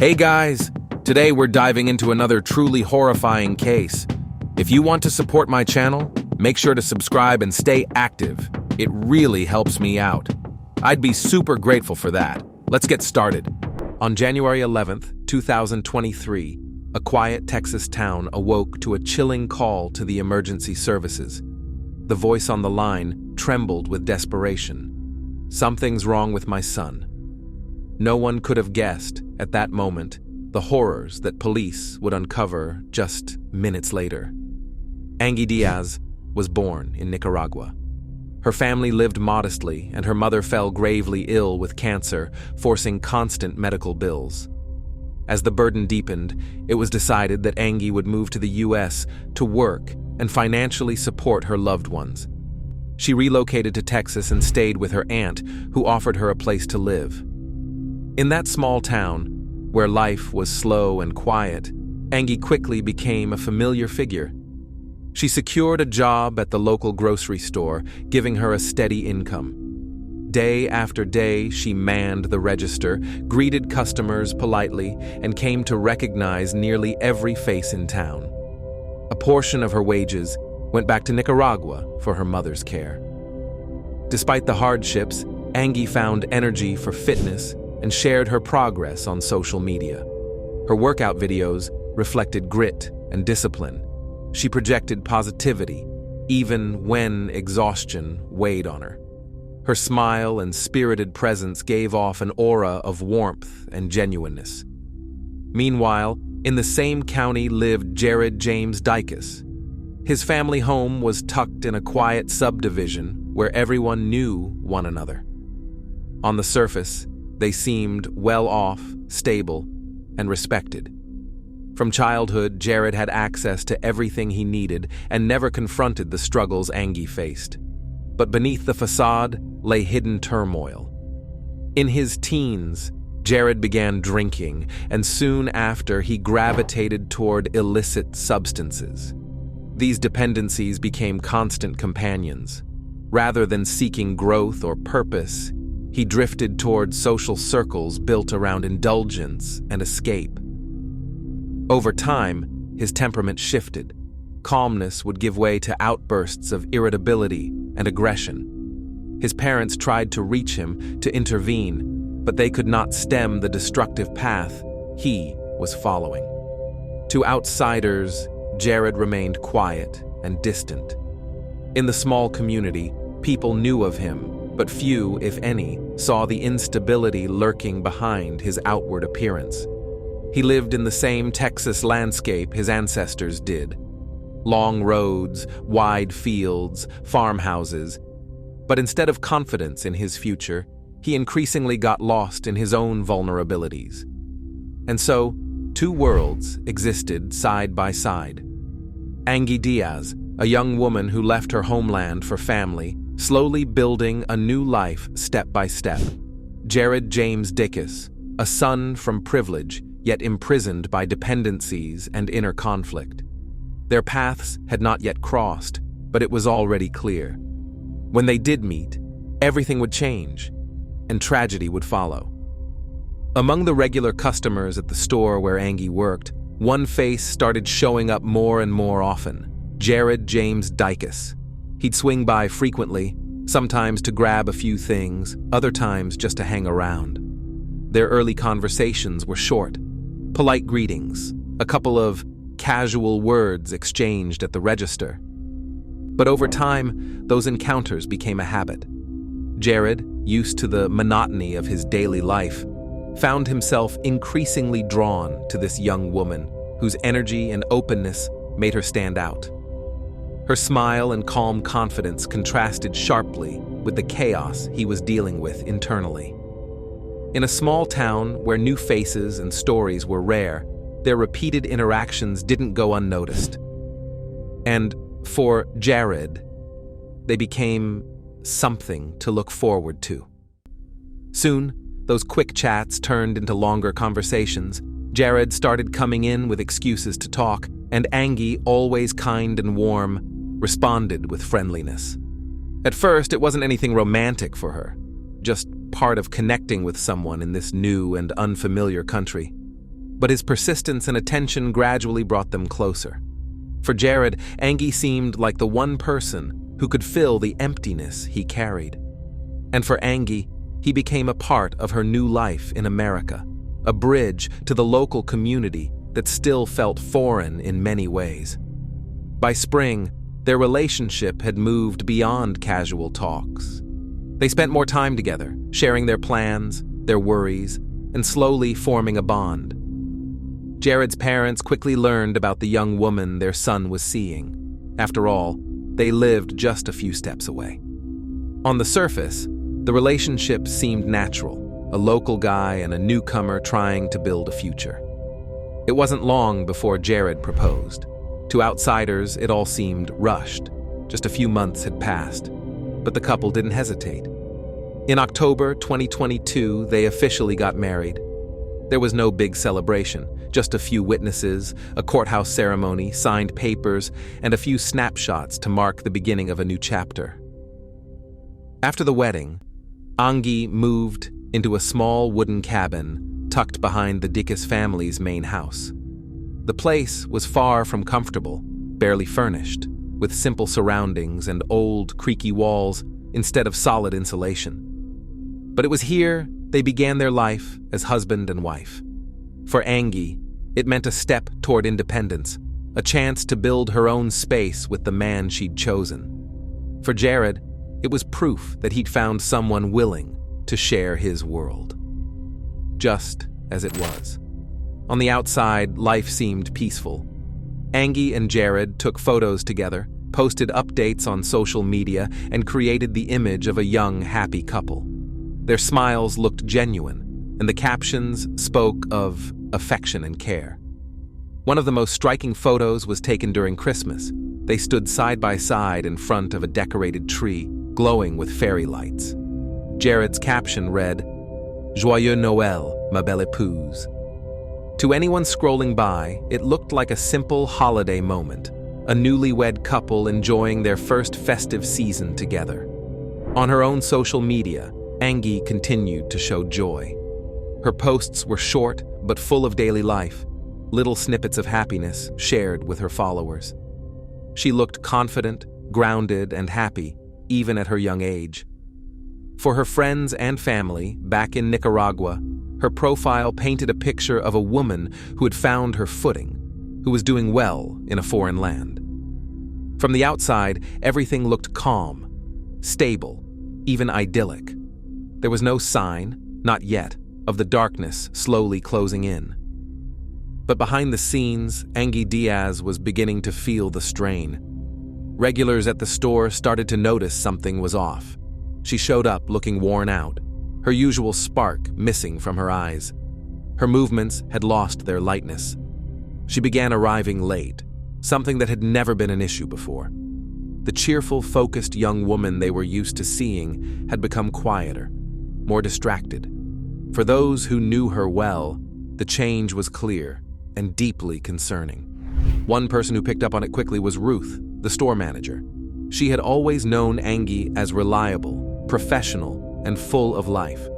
Hey guys, today we're diving into another truly horrifying case. If you want to support my channel, make sure to subscribe and stay active. It really helps me out. I'd be super grateful for that. Let's get started. On January 11th, 2023, a quiet Texas town awoke to a chilling call to the emergency services. The voice on the line trembled with desperation. "Something's wrong with my son." No one could have guessed, at that moment, the horrors that police would uncover just minutes later. Angie Diaz was born in Nicaragua. Her family lived modestly, and her mother fell gravely ill with cancer, forcing constant medical bills. As the burden deepened, it was decided that Angie would move to the U.S. to work and financially support her loved ones. She relocated to Texas and stayed with her aunt, who offered her a place to live. In that small town, where life was slow and quiet, Angie quickly became a familiar figure. She secured a job at the local grocery store, giving her a steady income. Day after day, she manned the register, greeted customers politely, and came to recognize nearly every face in town. A portion of her wages went back to Nicaragua for her mother's care. Despite the hardships, Angie found energy for fitness and shared her progress on social media. Her workout videos reflected grit and discipline. She projected positivity, even when exhaustion weighed on her. Her smile and spirited presence gave off an aura of warmth and genuineness. Meanwhile, in the same county lived Jared James Dicus. His family home was tucked in a quiet subdivision where everyone knew one another. On the surface, they seemed well off, stable, and respected. From childhood, Jared had access to everything he needed and never confronted the struggles Angie faced. But beneath the facade lay hidden turmoil. In his teens, Jared began drinking, and soon after he gravitated toward illicit substances. These dependencies became constant companions. Rather than seeking growth or purpose, he drifted toward social circles built around indulgence and escape. Over time, his temperament shifted. Calmness would give way to outbursts of irritability and aggression. His parents tried to reach him, to intervene, but they could not stem the destructive path he was following. To outsiders, Jared remained quiet and distant. In the small community, people knew of him, but few, if any, saw the instability lurking behind his outward appearance. He lived in the same Texas landscape his ancestors did. Long roads, wide fields, farmhouses. But instead of confidence in his future, he increasingly got lost in his own vulnerabilities. And so, two worlds existed side by side. Angie Diaz, a young woman who left her homeland for family, slowly building a new life step by step. Jared James Dicus, a son from privilege, yet imprisoned by dependencies and inner conflict. Their paths had not yet crossed, but it was already clear. When they did meet, everything would change, and tragedy would follow. Among the regular customers at the store where Angie worked, one face started showing up more and more often: Jared James Dicus. He'd swing by frequently, sometimes to grab a few things, other times just to hang around. Their early conversations were short. Polite greetings, a couple of casual words exchanged at the register. But over time, those encounters became a habit. Jared, used to the monotony of his daily life, found himself increasingly drawn to this young woman whose energy and openness made her stand out. Her smile and calm confidence contrasted sharply with the chaos he was dealing with internally. In a small town where new faces and stories were rare, their repeated interactions didn't go unnoticed. And for Jared, they became something to look forward to. Soon, those quick chats turned into longer conversations. Jared started coming in with excuses to talk, and Angie, always kind and warm, responded with friendliness. At first, it wasn't anything romantic for her, just part of connecting with someone in this new and unfamiliar country. but his persistence and attention gradually brought them closer. For Jared, Angie seemed like the one person who could fill the emptiness he carried. And for Angie, he became a part of her new life in America, a bridge to the local community that still felt foreign in many ways. By spring, their relationship had moved beyond casual talks. They spent more time together, sharing their plans, their worries, and slowly forming a bond. Jared's parents quickly learned about the young woman their son was seeing. After all, they lived just a few steps away. On the surface, the relationship seemed natural, a local guy and a newcomer trying to build a future. It wasn't long before Jared proposed. To outsiders, it all seemed rushed. Just a few months had passed, but the couple didn't hesitate. In October 2022, they officially got married. There was no big celebration, just a few witnesses, a courthouse ceremony, signed papers, and a few snapshots to mark the beginning of a new chapter. After the wedding, Angie moved into a small wooden cabin tucked behind the Dickus family's main house. The place was far from comfortable, barely furnished, with simple surroundings and old, creaky walls instead of solid insulation. But it was here they began their life as husband and wife. For Angie, it meant a step toward independence, a chance to build her own space with the man she'd chosen. For Jared, it was proof that he'd found someone willing to share his world. Just as it was. On the outside, life seemed peaceful. Angie and Jared took photos together, posted updates on social media, and created the image of a young, happy couple. Their smiles looked genuine, and the captions spoke of affection and care. One of the most striking photos was taken during Christmas. They stood side by side in front of a decorated tree, glowing with fairy lights. Jared's caption read, "Joyeux Noël, ma belle épouse." To anyone scrolling by, it looked like a simple holiday moment, a newlywed couple enjoying their first festive season together. On her own social media, Angie continued to show joy. Her posts were short but full of daily life, little snippets of happiness shared with her followers. She looked confident, grounded, and happy, even at her young age. For her friends and family back in Nicaragua, her profile painted a picture of a woman who had found her footing, who was doing well in a foreign land. From the outside, everything looked calm, stable, even idyllic. There was no sign, not yet, of the darkness slowly closing in. But behind the scenes, Angie Diaz was beginning to feel the strain. Regulars at the store started to notice something was off. She showed up looking worn out, her usual spark missing from her eyes. Her movements had lost their lightness. She began arriving late, something that had never been an issue before. The cheerful, focused young woman they were used to seeing had become quieter, more distracted. For those who knew her well, the change was clear and deeply concerning. One person who picked up on it quickly was Ruth, the store manager. She had always known Angie as reliable, professional, and full of life.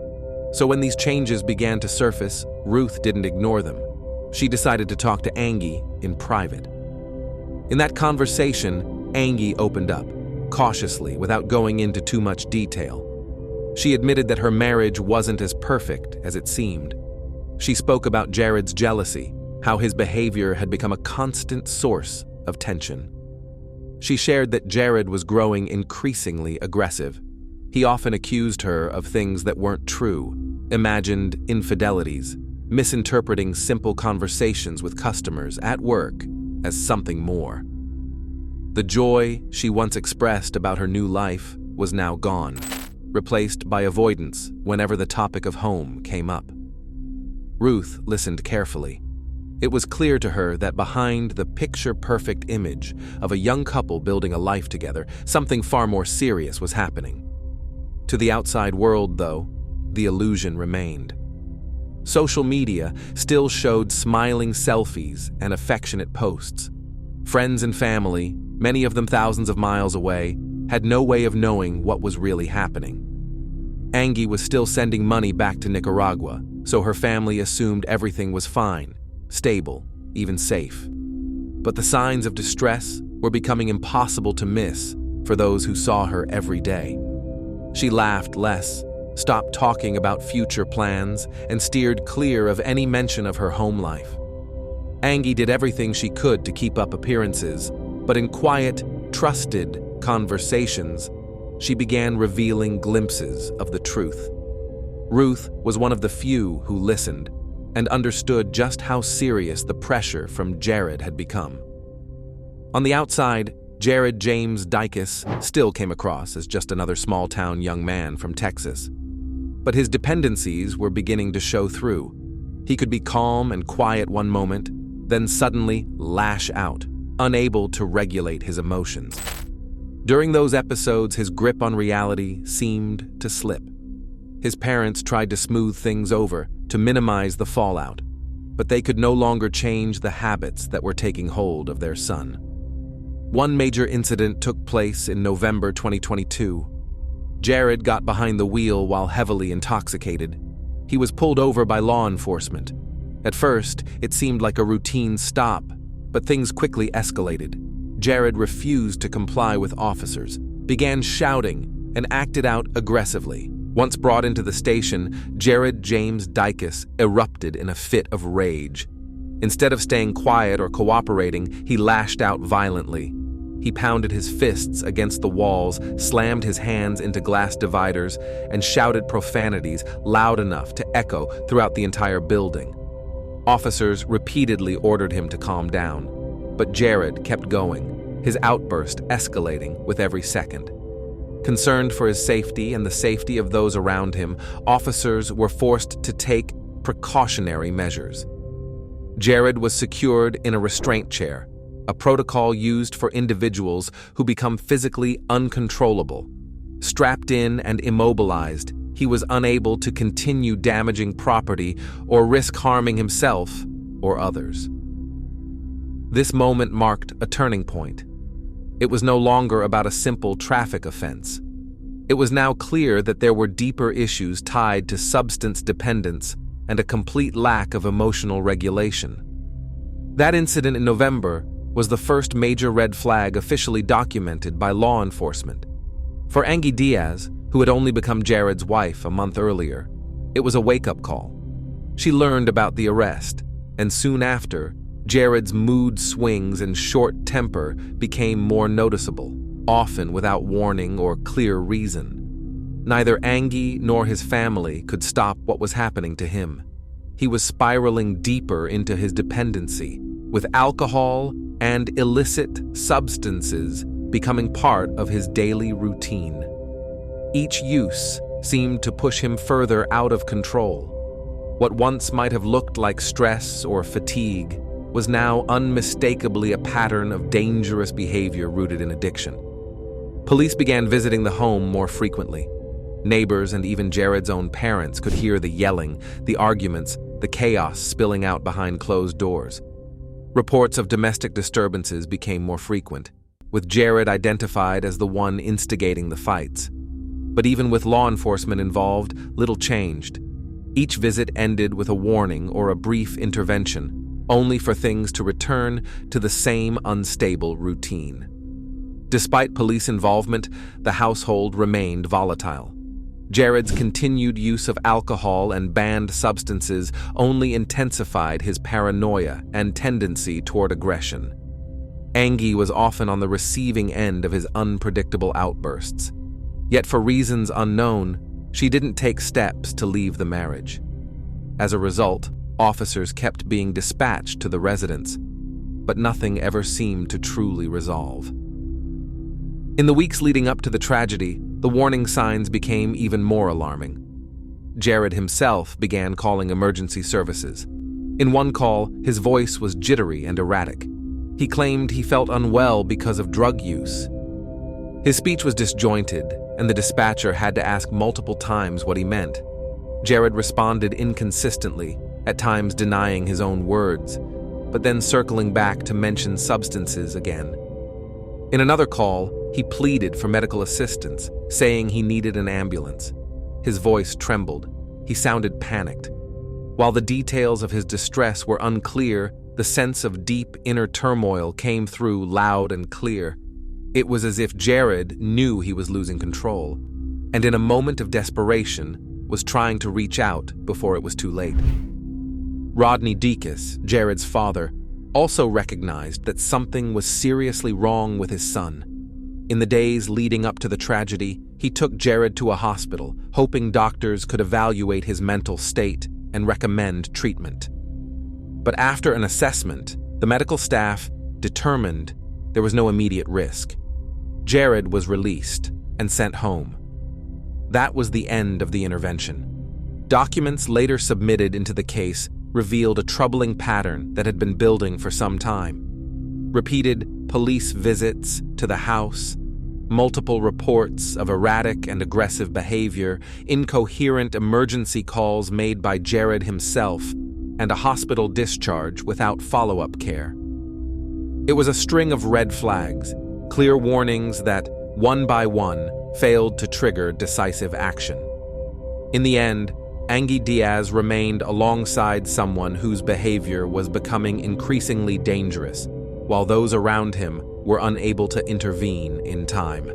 So when these changes began to surface, Ruth didn't ignore them. She decided to talk to Angie in private. In that conversation, Angie opened up, cautiously, without going into too much detail. She admitted that her marriage wasn't as perfect as it seemed. She spoke about Jared's jealousy, how his behavior had become a constant source of tension. She shared that Jared was growing increasingly aggressive. He often accused her of things that weren't true, imagined infidelities, misinterpreting simple conversations with customers at work as something more. The joy she once expressed about her new life was now gone, replaced by avoidance whenever the topic of home came up. Ruth listened carefully. It was clear to her that behind the picture-perfect image of a young couple building a life together, something far more serious was happening. To the outside world, though, the illusion remained. Social media still showed smiling selfies and affectionate posts. Friends and family, many of them thousands of miles away, had no way of knowing what was really happening. Angie was still sending money back to Nicaragua, so her family assumed everything was fine, stable, even safe. But the signs of distress were becoming impossible to miss for those who saw her every day. She laughed less, stopped talking about future plans, and steered clear of any mention of her home life. Angie did everything she could to keep up appearances, but in quiet, trusted conversations, she began revealing glimpses of the truth. Ruth was one of the few who listened and understood just how serious the pressure from Jared had become. On the outside, Jared James Dicus still came across as just another small-town young man from Texas. But his dependencies were beginning to show through. He could be calm and quiet one moment, then suddenly lash out, unable to regulate his emotions. During those episodes, his grip on reality seemed to slip. His parents tried to smooth things over to minimize the fallout, but they could no longer change the habits that were taking hold of their son. One major incident took place in November 2022. Jared got behind the wheel while heavily intoxicated. He was pulled over by law enforcement. At first, it seemed like a routine stop, but things quickly escalated. Jared refused to comply with officers, began shouting, and acted out aggressively. Once brought into the station, Jared James Dicus erupted in a fit of rage. Instead of staying quiet or cooperating, he lashed out violently. He pounded his fists against the walls, slammed his hands into glass dividers, and shouted profanities loud enough to echo throughout the entire building. Officers repeatedly ordered him to calm down, but Jared kept going, his outburst escalating with every second. Concerned for his safety and the safety of those around him, officers were forced to take precautionary measures. Jared was secured in a restraint chair, a protocol used for individuals who become physically uncontrollable. Strapped in and immobilized, he was unable to continue damaging property or risk harming himself or others. This moment marked a turning point. It was no longer about a simple traffic offense. It was now clear that there were deeper issues tied to substance dependence and a complete lack of emotional regulation. That incident in November was the first major red flag officially documented by law enforcement. For Angie Diaz, who had only become Jared's wife a month earlier, it was a wake-up call. She learned about the arrest, and soon after, Jared's mood swings and short temper became more noticeable, often without warning or clear reason. Neither Angie nor his family could stop what was happening to him. He was spiraling deeper into his dependency, with alcohol and illicit substances becoming part of his daily routine. Each use seemed to push him further out of control. What once might have looked like stress or fatigue was now unmistakably a pattern of dangerous behavior rooted in addiction. Police began visiting the home more frequently. Neighbors and even Jared's own parents could hear the yelling, the arguments, the chaos spilling out behind closed doors. Reports of domestic disturbances became more frequent, with Jared identified as the one instigating the fights. But even with law enforcement involved, little changed. Each visit ended with a warning or a brief intervention, only for things to return to the same unstable routine. Despite police involvement, the household remained volatile. Jared's continued use of alcohol and banned substances only intensified his paranoia and tendency toward aggression. Angie was often on the receiving end of his unpredictable outbursts. Yet for reasons unknown, she didn't take steps to leave the marriage. As a result, officers kept being dispatched to the residence, but nothing ever seemed to truly resolve. In the weeks leading up to the tragedy, the warning signs became even more alarming. Jared himself began calling emergency services. In one call, his voice was jittery and erratic. He claimed he felt unwell because of drug use. His speech was disjointed, and the dispatcher had to ask multiple times what he meant. Jared responded inconsistently, at times denying his own words, but then circling back to mention substances again. In another call, he pleaded for medical assistance, saying he needed an ambulance. His voice trembled. He sounded panicked. While the details of his distress were unclear, the sense of deep inner turmoil came through loud and clear. It was as if Jared knew he was losing control, and in a moment of desperation, was trying to reach out before it was too late. Rodney Dekas, Jared's father, also recognized that something was seriously wrong with his son. In the days leading up to the tragedy, he took Jared to a hospital, hoping doctors could evaluate his mental state and recommend treatment. But after an assessment, the medical staff determined there was no immediate risk. Jared was released and sent home. That was the end of the intervention. Documents later submitted into the case revealed a troubling pattern that had been building for some time. Repeated police visits to the house, multiple reports of erratic and aggressive behavior, incoherent emergency calls made by Jared himself, and a hospital discharge without follow-up care. It was a string of red flags, clear warnings that, one by one, failed to trigger decisive action. In the end, Angie Diaz remained alongside someone whose behavior was becoming increasingly dangerous, while those around him were unable to intervene in time.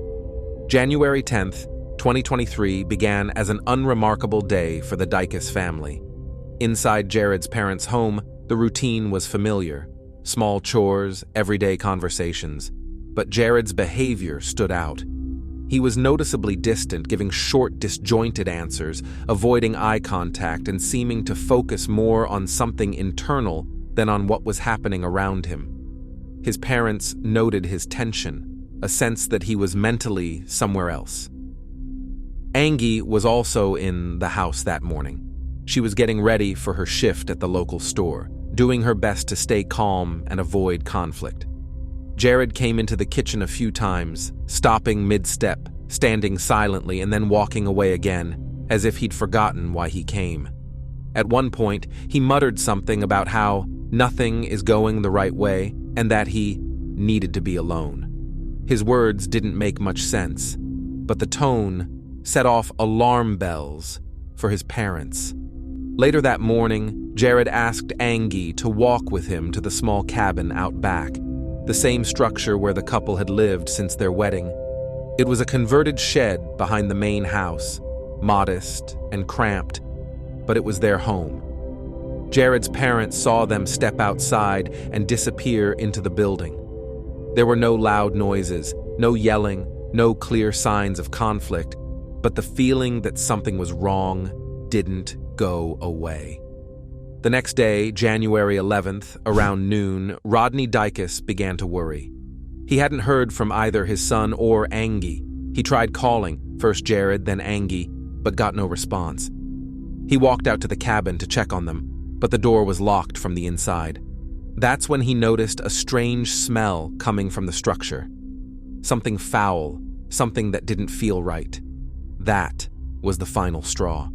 January 10th, 2023 began as an unremarkable day for the Dekas family. Inside Jared's parents' home, the routine was familiar. Small chores, everyday conversations. But Jared's behavior stood out. He was noticeably distant, giving short, disjointed answers, avoiding eye contact and seeming to focus more on something internal than on what was happening around him. His parents noted his tension, a sense that he was mentally somewhere else. Angie was also in the house that morning. She was getting ready for her shift at the local store, doing her best to stay calm and avoid conflict. Jared came into the kitchen a few times, stopping mid-step, standing silently, and then walking away again, as if he'd forgotten why he came. At one point, he muttered something about how nothing is going the right way and that he needed to be alone. His words didn't make much sense, but the tone set off alarm bells for his parents. Later that morning, Jared asked Angie to walk with him to the small cabin out back, the same structure where the couple had lived since their wedding. It was a converted shed behind the main house, modest and cramped, but it was their home. Jared's parents saw them step outside and disappear into the building. There were no loud noises, no yelling, no clear signs of conflict, but the feeling that something was wrong didn't go away. The next day, January 11th, around noon, Rodney Dekas began to worry. He hadn't heard from either his son or Angie. He tried calling, first Jared, then Angie, but got no response. He walked out to the cabin to check on them, but the door was locked from the inside. That's when he noticed a strange smell coming from the structure. Something foul, something that didn't feel right. That was the final straw.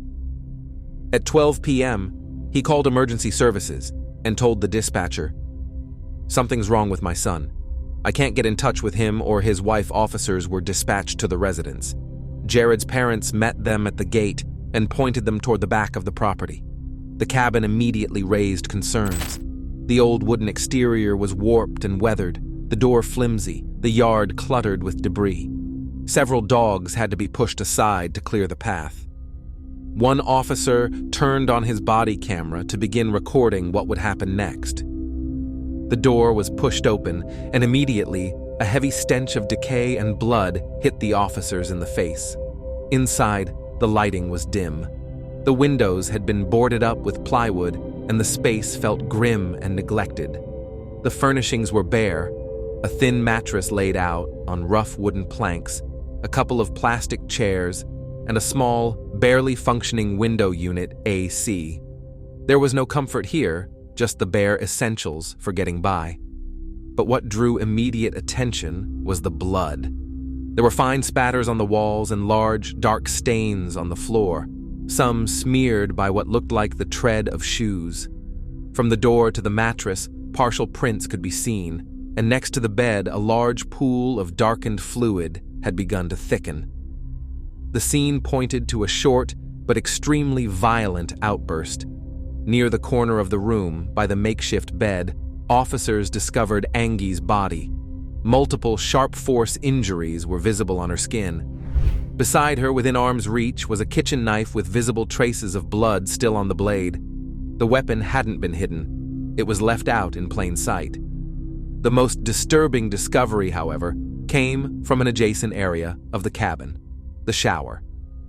At 12 p.m., he called emergency services and told the dispatcher, "Something's wrong with my son. I can't get in touch with him or his wife." Officers were dispatched to the residence. Jared's parents met them at the gate and pointed them toward the back of the property. The cabin immediately raised concerns. The old wooden exterior was warped and weathered, the door flimsy, the yard cluttered with debris. Several dogs had to be pushed aside to clear the path. One officer turned on his body camera to begin recording what would happen next. The door was pushed open, and immediately, a heavy stench of decay and blood hit the officers in the face. Inside, the lighting was dim. The windows had been boarded up with plywood, and the space felt grim and neglected. The furnishings were bare, a thin mattress laid out on rough wooden planks, a couple of plastic chairs, and a small, barely functioning window unit, AC. There was no comfort here, just the bare essentials for getting by. But what drew immediate attention was the blood. There were fine spatters on the walls and large, dark stains on the floor, some smeared by what looked like the tread of shoes. From the door to the mattress, partial prints could be seen, and next to the bed, a large pool of darkened fluid had begun to thicken. The scene pointed to a short but extremely violent outburst. Near the corner of the room, by the makeshift bed, officers discovered Angie's body. Multiple sharp force injuries were visible on her skin. Beside her, within arm's reach, was a kitchen knife with visible traces of blood still on the blade. The weapon hadn't been hidden. It was left out in plain sight. The most disturbing discovery, however, came from an adjacent area of the cabin, the shower.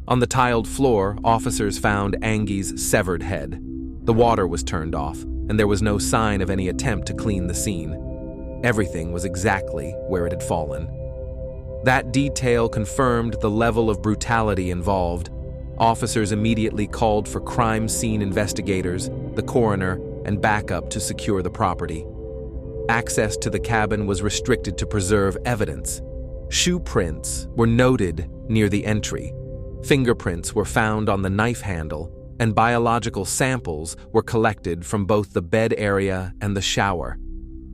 On the tiled floor, officers found Angie's severed head. The water was turned off, and there was no sign of any attempt to clean the scene. Everything was exactly where it had fallen. That detail confirmed the level of brutality involved. Officers immediately called for crime scene investigators, the coroner, and backup to secure the property. Access to the cabin was restricted to preserve evidence. Shoe prints were noted near the entry. Fingerprints were found on the knife handle, and biological samples were collected from both the bed area and the shower.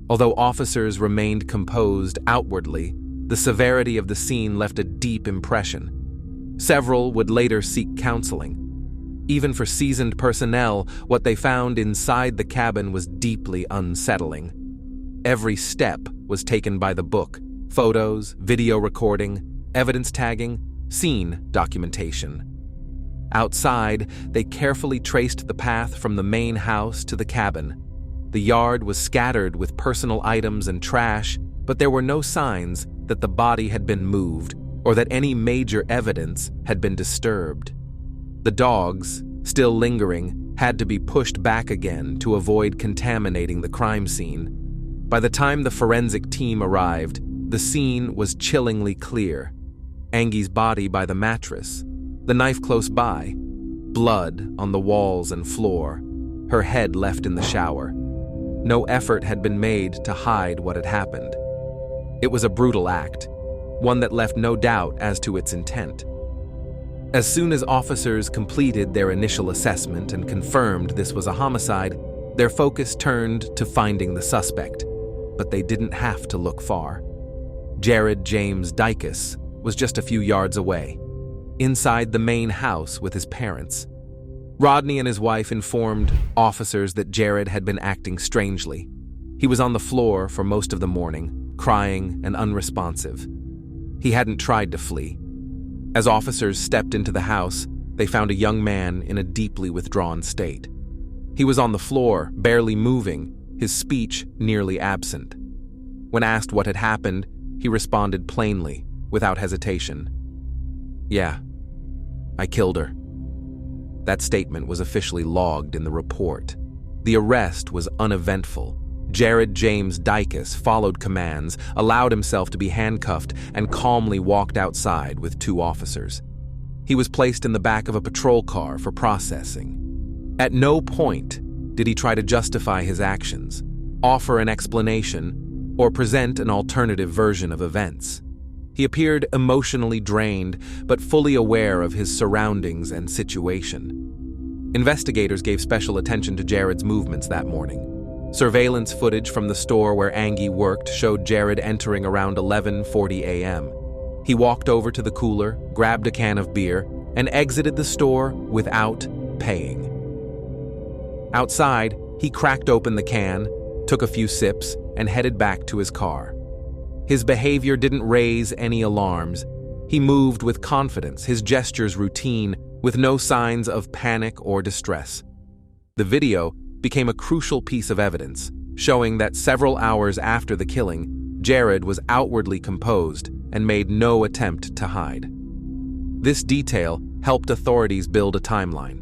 Although officers remained composed outwardly, the severity of the scene left a deep impression. Several would later seek counseling. Even for seasoned personnel, what they found inside the cabin was deeply unsettling. Every step was taken by the book: photos, video recording, evidence tagging, scene documentation. Outside, they carefully traced the path from the main house to the cabin. The yard was scattered with personal items and trash, but there were no signs that the body had been moved or that any major evidence had been disturbed. The dogs, still lingering, had to be pushed back again to avoid contaminating the crime scene. By the time the forensic team arrived, the scene was chillingly clear. Angie's body by the mattress, the knife close by, blood on the walls and floor, her head left in the shower. No effort had been made to hide what had happened. It was a brutal act, one that left no doubt as to its intent. As soon as officers completed their initial assessment and confirmed this was a homicide, their focus turned to finding the suspect. But they didn't have to look far. Jared James Dicus was just a few yards away, inside the main house with his parents. Rodney and his wife informed officers that Jared had been acting strangely. He was on the floor for most of the morning, crying and unresponsive. He hadn't tried to flee. As officers stepped into the house, they found a young man in a deeply withdrawn state. He was on the floor, barely moving, his speech nearly absent. When asked what had happened, he responded plainly, without hesitation. "Yeah, I killed her." That statement was officially logged in the report. The arrest was uneventful. Jared James Dicus followed commands, allowed himself to be handcuffed, and calmly walked outside with 2 officers. He was placed in the back of a patrol car for processing. At no point did he try to justify his actions, offer an explanation, or present an alternative version of events. He appeared emotionally drained, but fully aware of his surroundings and situation. Investigators gave special attention to Jared's movements that morning. Surveillance footage from the store where Angie worked showed Jared entering around 11:40 a.m. He walked over to the cooler, grabbed a can of beer, and exited the store without paying. Outside, he cracked open the can, took a few sips, and headed back to his car. His behavior didn't raise any alarms. He moved with confidence, his gestures routine, with no signs of panic or distress. The video became a crucial piece of evidence, showing that several hours after the killing, Jared was outwardly composed and made no attempt to hide. This detail helped authorities build a timeline.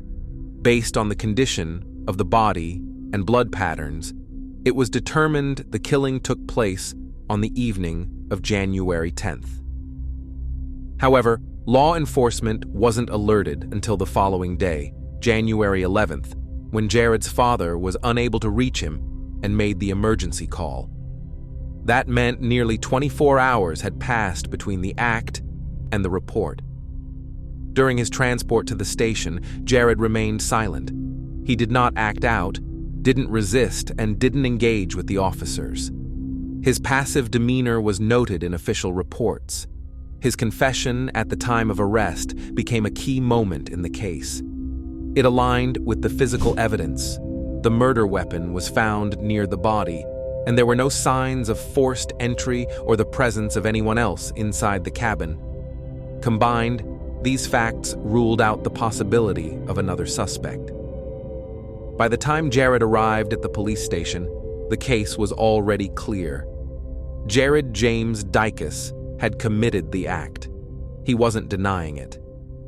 Based on the condition of the body and blood patterns, it was determined the killing took place on the evening of January 10th. However, law enforcement wasn't alerted until the following day, January 11th, when Jared's father was unable to reach him and made the emergency call. That meant nearly 24 hours had passed between the act and the report. During his transport to the station, Jared remained silent. He did not act out, didn't resist, and didn't engage with the officers. His passive demeanor was noted in official reports. His confession at the time of arrest became a key moment in the case. It aligned with the physical evidence, the murder weapon was found near the body, and there were no signs of forced entry or the presence of anyone else inside the cabin. Combined, these facts ruled out the possibility of another suspect. By the time Jared arrived at the police station, the case was already clear. Jared James Dicus had committed the act. He wasn't denying it.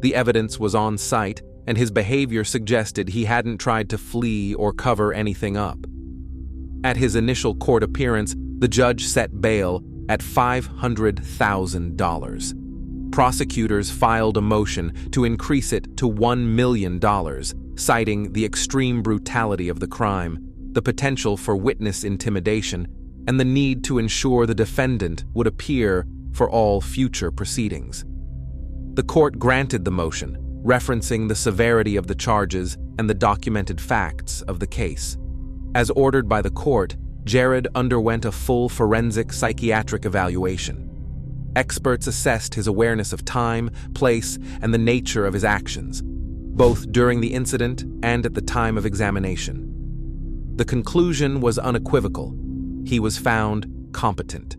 The evidence was on site, and his behavior suggested he hadn't tried to flee or cover anything up. At his initial court appearance, the judge set bail at $500,000. Prosecutors filed a motion to increase it to $1 million, citing the extreme brutality of the crime, the potential for witness intimidation, and the need to ensure the defendant would appear for all future proceedings. The court granted the motion, referencing the severity of the charges and the documented facts of the case. As ordered by the court, Jared underwent a full forensic psychiatric evaluation. Experts assessed his awareness of time, place, and the nature of his actions, both during the incident and at the time of examination. The conclusion was unequivocal. He was found competent.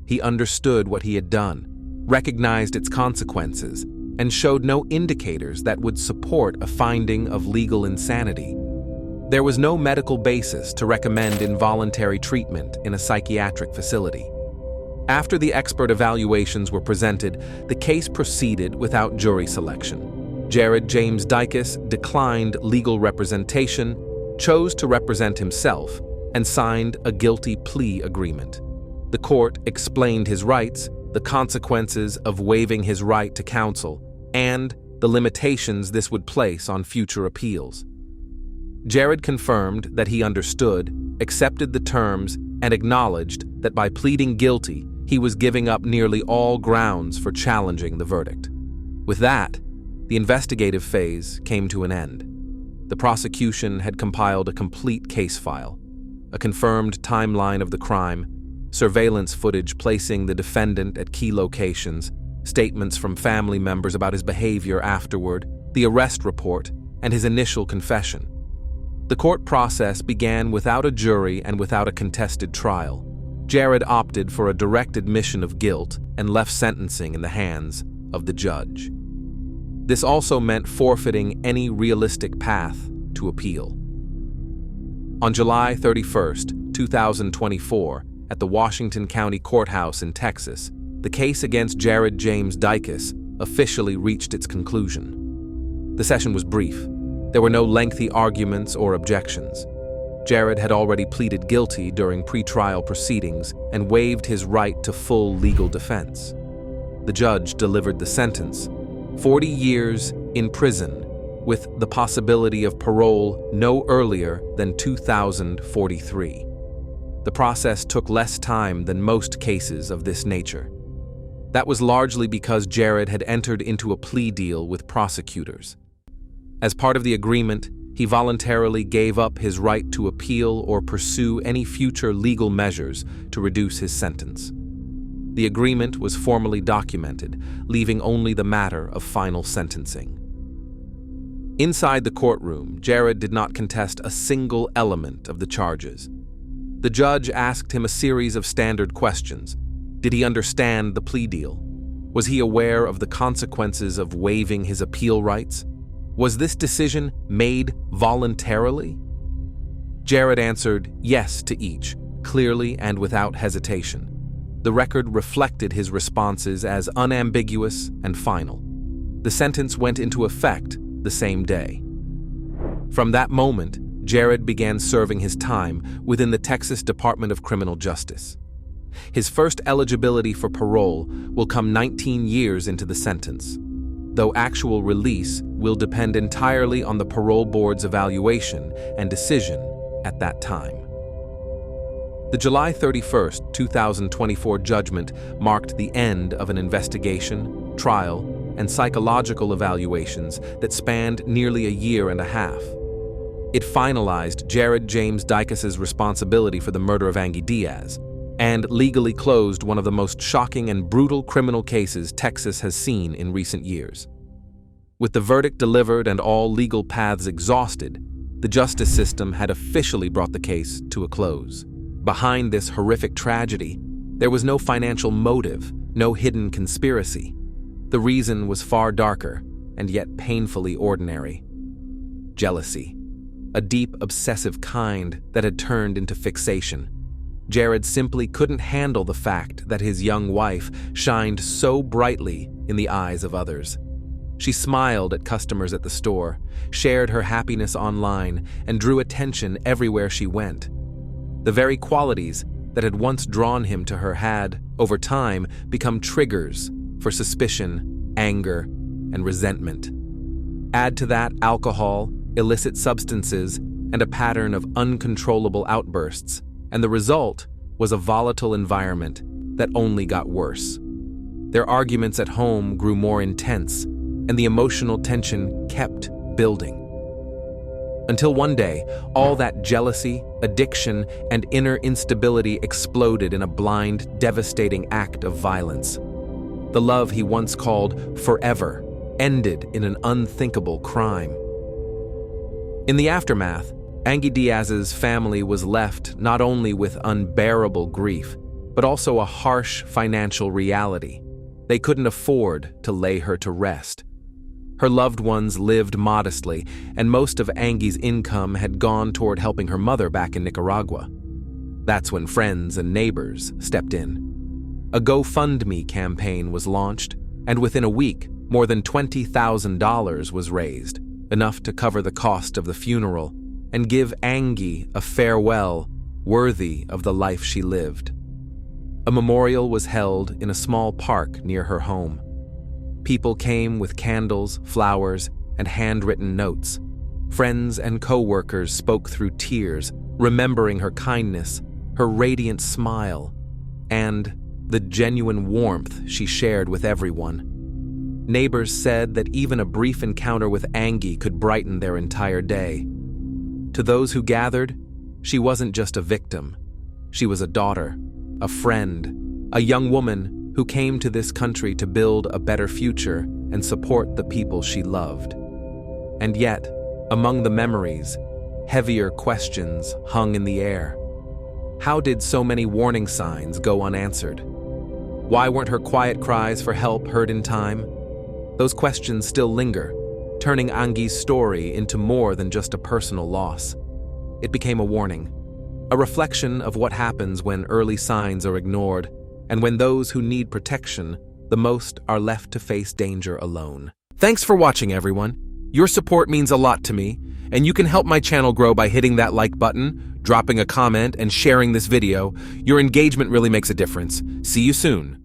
He understood what he had done, recognized its consequences, and showed no indicators that would support a finding of legal insanity. There was no medical basis to recommend involuntary treatment in a psychiatric facility. After the expert evaluations were presented, the case proceeded without jury selection. Jared James Dicus declined legal representation, chose to represent himself, and signed a guilty plea agreement. The court explained his rights, the consequences of waiving his right to counsel, and the limitations this would place on future appeals. Jared confirmed that he understood, accepted the terms, and acknowledged that by pleading guilty, he was giving up nearly all grounds for challenging the verdict. With that, the investigative phase came to an end. The prosecution had compiled a complete case file, a confirmed timeline of the crime, surveillance footage placing the defendant at key locations, statements from family members about his behavior afterward, the arrest report, and his initial confession. The court process began without a jury and without a contested trial. Jared opted for a direct admission of guilt and left sentencing in the hands of the judge. This also meant forfeiting any realistic path to appeal. On July 31, 2024, at the Washington County Courthouse in Texas, the case against Jared James Dicus officially reached its conclusion. The session was brief. There were no lengthy arguments or objections. Jared had already pleaded guilty during pretrial proceedings and waived his right to full legal defense. The judge delivered the sentence, 40 years in prison, with the possibility of parole no earlier than 2043. The process took less time than most cases of this nature. That was largely because Jared had entered into a plea deal with prosecutors. As part of the agreement, he voluntarily gave up his right to appeal or pursue any future legal measures to reduce his sentence. The agreement was formally documented, leaving only the matter of final sentencing. Inside the courtroom, Jared did not contest a single element of the charges. The judge asked him a series of standard questions. Did he understand the plea deal? Was he aware of the consequences of waiving his appeal rights? Was this decision made voluntarily? Jared answered yes to each, clearly and without hesitation. The record reflected his responses as unambiguous and final. The sentence went into effect the same day. From that moment, Jared began serving his time within the Texas Department of Criminal Justice. His first eligibility for parole will come 19 years into the sentence, though actual release will depend entirely on the parole board's evaluation and decision at that time. The July 31, 2024 judgment marked the end of an investigation, trial, and psychological evaluations that spanned nearly a year and a half. It finalized Jared James Dicus's responsibility for the murder of Angie Diaz and legally closed one of the most shocking and brutal criminal cases Texas has seen in recent years. With the verdict delivered and all legal paths exhausted, The justice system had officially brought the case to a close. Behind this horrific tragedy, there was no financial motive, no hidden conspiracy. The reason was far darker, and yet painfully ordinary. Jealousy. A deep, obsessive kind that had turned into fixation. Jared simply couldn't handle the fact that his young wife shined so brightly in the eyes of others. She smiled at customers at the store, shared her happiness online, and drew attention everywhere she went. The very qualities that had once drawn him to her had, over time, become triggers for suspicion, anger, and resentment. Add to that alcohol, illicit substances, and a pattern of uncontrollable outbursts, and the result was a volatile environment that only got worse. Their arguments at home grew more intense, and the emotional tension kept building. Until one day, all that jealousy, addiction, and inner instability exploded in a blind, devastating act of violence. The love he once called forever ended in an unthinkable crime. In the aftermath, Angie Diaz's family was left not only with unbearable grief, but also a harsh financial reality. They couldn't afford to lay her to rest. Her loved ones lived modestly, and most of Angie's income had gone toward helping her mother back in Nicaragua. That's when friends and neighbors stepped in. A GoFundMe campaign was launched, and within a week, more than $20,000 was raised, enough to cover the cost of the funeral and give Angie a farewell worthy of the life she lived. A memorial was held in a small park near her home. People came with candles, flowers, and handwritten notes. Friends and co-workers spoke through tears, remembering her kindness, her radiant smile, and the genuine warmth she shared with everyone. Neighbors said that even a brief encounter with Angie could brighten their entire day. To those who gathered, she wasn't just a victim. She was a daughter, a friend, a young woman who came to this country to build a better future and support the people she loved. And yet, among the memories, heavier questions hung in the air. How did so many warning signs go unanswered? Why weren't her quiet cries for help heard in time? Those questions still linger, turning Angie's story into more than just a personal loss. It became a warning, a reflection of what happens when early signs are ignored, and when those who need protection the most are left to face danger alone. Thanks for watching, everyone. Your support means a lot to me, and you can help my channel grow by hitting that like button, dropping a comment, and sharing this video. Your engagement really makes a difference. See you soon.